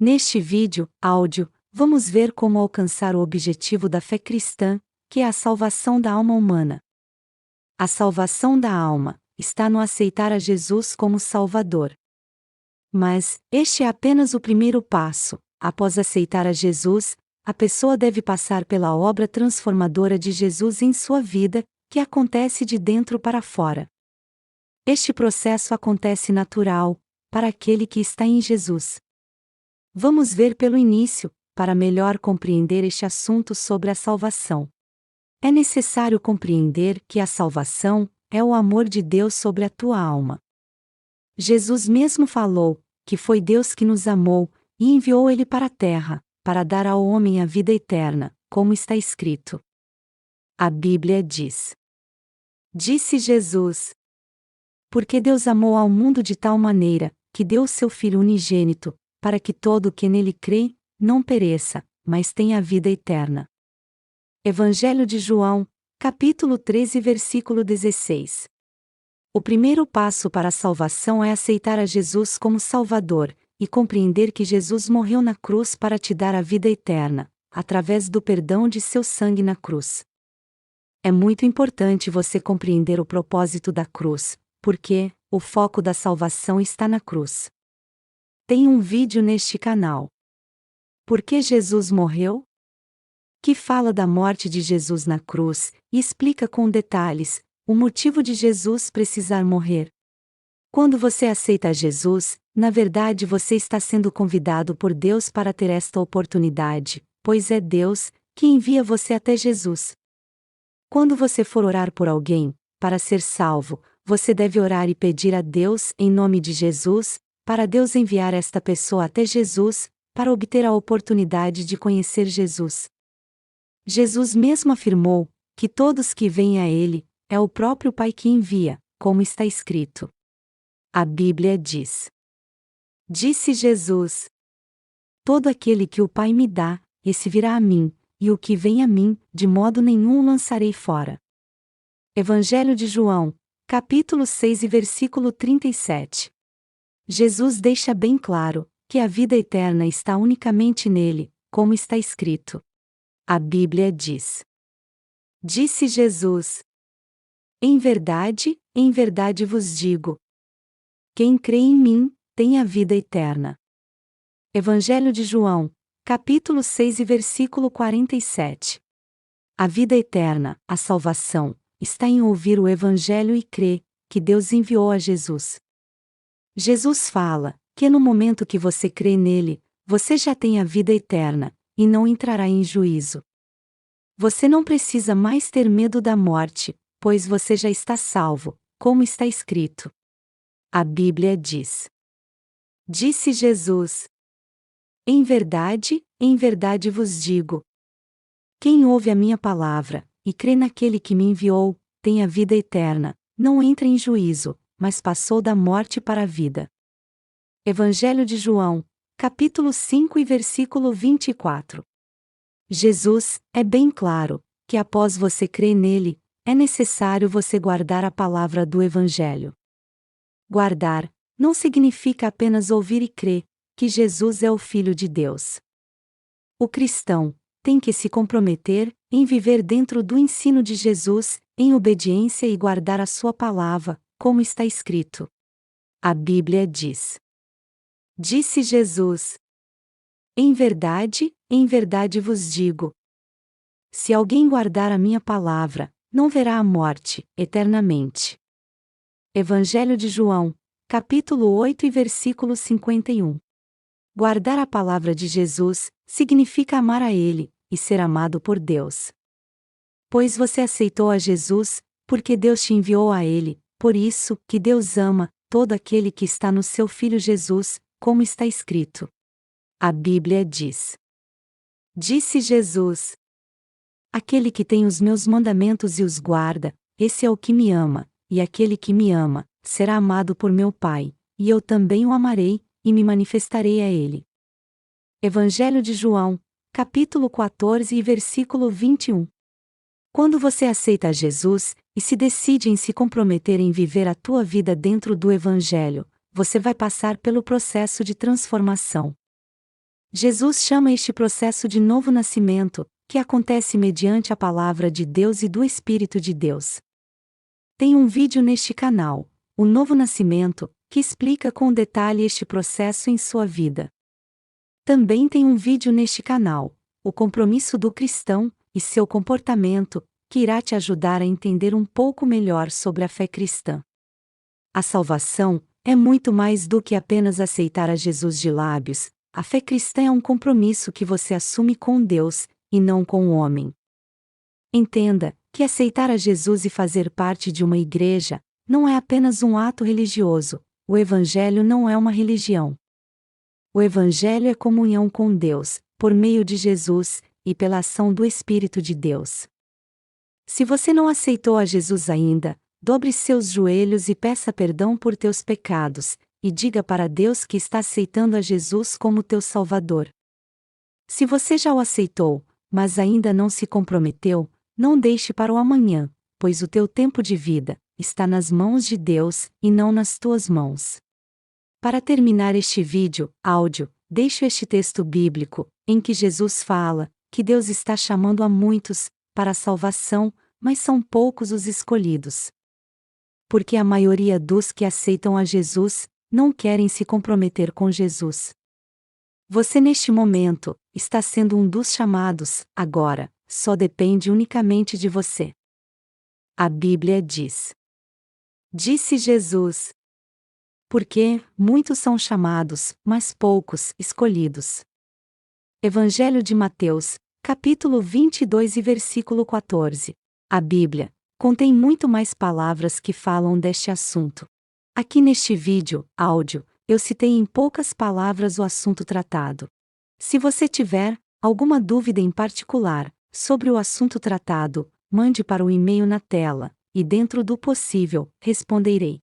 Neste vídeo, áudio, vamos ver como alcançar o objetivo da fé cristã, que é a salvação da alma humana. A salvação da alma está no aceitar a Jesus como Salvador. Mas, este é apenas o primeiro passo. Após aceitar a Jesus, a pessoa deve passar pela obra transformadora de Jesus em sua vida, que acontece de dentro para fora. Este processo acontece natural, para aquele que está em Jesus. Vamos ver pelo início, para melhor compreender este assunto sobre a salvação. É necessário compreender que a salvação é o amor de Deus sobre a tua alma. Jesus mesmo falou que foi Deus que nos amou e enviou Ele para a terra, para dar ao homem a vida eterna, como está escrito. A Bíblia diz: Disse Jesus: Porque Deus amou ao mundo de tal maneira, que deu seu Filho unigênito, para que todo o que nele crê, não pereça, mas tenha a vida eterna. Evangelho de João, capítulo 13, versículo 16. O primeiro passo para a salvação é aceitar a Jesus como Salvador, e compreender que Jesus morreu na cruz para te dar a vida eterna, através do perdão de seu sangue na cruz. É muito importante você compreender o propósito da cruz, porque o foco da salvação está na cruz. Tem um vídeo neste canal. Por que Jesus morreu? Que fala da morte de Jesus na cruz, e explica com detalhes o motivo de Jesus precisar morrer. Quando você aceita Jesus, na verdade você está sendo convidado por Deus para ter esta oportunidade, pois é Deus que envia você até Jesus. Quando você for orar por alguém, para ser salvo, você deve orar e pedir a Deus em nome de Jesus, para Deus enviar esta pessoa até Jesus, para obter a oportunidade de conhecer Jesus. Jesus mesmo afirmou que todos que vêm a Ele, é o próprio Pai que envia, como está escrito. A Bíblia diz: Disse Jesus: Todo aquele que o Pai me dá, esse virá a mim, e o que vem a mim, de modo nenhum o lançarei fora. Evangelho de João, capítulo 6 e versículo 37. Jesus deixa bem claro que a vida eterna está unicamente nele, como está escrito. A Bíblia diz: Disse Jesus: em verdade vos digo: quem crê em mim, tem a vida eterna. Evangelho de João, capítulo 6 e versículo 47. A vida eterna, a salvação, está em ouvir o Evangelho e crer que Deus enviou a Jesus. Jesus fala que no momento que você crê nele, você já tem a vida eterna, e não entrará em juízo. Você não precisa mais ter medo da morte, pois você já está salvo, como está escrito. A Bíblia diz: Disse Jesus: em verdade vos digo: quem ouve a minha palavra, e crê naquele que me enviou, tem a vida eterna, não entra em juízo, mas passou da morte para a vida. Evangelho de João, capítulo 5 e versículo 24. Jesus é bem claro que após você crer nele, é necessário você guardar a palavra do Evangelho. Guardar não significa apenas ouvir e crer que Jesus é o Filho de Deus. O cristão tem que se comprometer em viver dentro do ensino de Jesus, em obediência e guardar a sua palavra, como está escrito. A Bíblia diz: Disse Jesus: em verdade vos digo: se alguém guardar a minha palavra, não verá a morte, eternamente. Evangelho de João, capítulo 8 e versículo 51. Guardar a palavra de Jesus significa amar a Ele e ser amado por Deus. Pois você aceitou a Jesus, porque Deus te enviou a Ele, por isso que Deus ama todo aquele que está no seu Filho Jesus, como está escrito. A Bíblia diz: Disse Jesus: aquele que tem os meus mandamentos e os guarda, esse é o que me ama, e aquele que me ama, será amado por meu Pai, e eu também o amarei, e me manifestarei a ele. Evangelho de João, capítulo 14 e versículo 21. Quando você aceita Jesus, e se decide em se comprometer em viver a tua vida dentro do Evangelho, você vai passar pelo processo de transformação. Jesus chama este processo de novo nascimento, que acontece mediante a palavra de Deus e do Espírito de Deus. Tem um vídeo neste canal, O Novo Nascimento, que explica com detalhe este processo em sua vida. Também tem um vídeo neste canal, O Compromisso do Cristão e seu Comportamento, que irá te ajudar a entender um pouco melhor sobre a fé cristã. A salvação é muito mais do que apenas aceitar a Jesus de lábios. A fé cristã é um compromisso que você assume com Deus, e não com o homem. Entenda que aceitar a Jesus e fazer parte de uma igreja não é apenas um ato religioso. O Evangelho não é uma religião. O Evangelho é comunhão com Deus, por meio de Jesus, e pela ação do Espírito de Deus. Se você não aceitou a Jesus ainda, dobre seus joelhos e peça perdão por teus pecados, e diga para Deus que está aceitando a Jesus como teu Salvador. Se você já o aceitou, mas ainda não se comprometeu, não deixe para o amanhã, pois o teu tempo de vida está nas mãos de Deus e não nas tuas mãos. Para terminar este áudio, deixo este texto bíblico, em que Jesus fala que Deus está chamando a muitos para a salvação, mas são poucos os escolhidos. Porque a maioria dos que aceitam a Jesus não querem se comprometer com Jesus. Você neste momento está sendo um dos chamados, agora, só depende unicamente de você. A Bíblia diz: Disse Jesus. Porque muitos são chamados, mas poucos escolhidos. Evangelho de Mateus, capítulo 22 e versículo 14. A Bíblia contém muito mais palavras que falam deste assunto. Aqui neste áudio, eu citei em poucas palavras o assunto tratado. Se você tiver alguma dúvida em particular sobre o assunto tratado, mande para o e-mail na tela, e dentro do possível, responderei.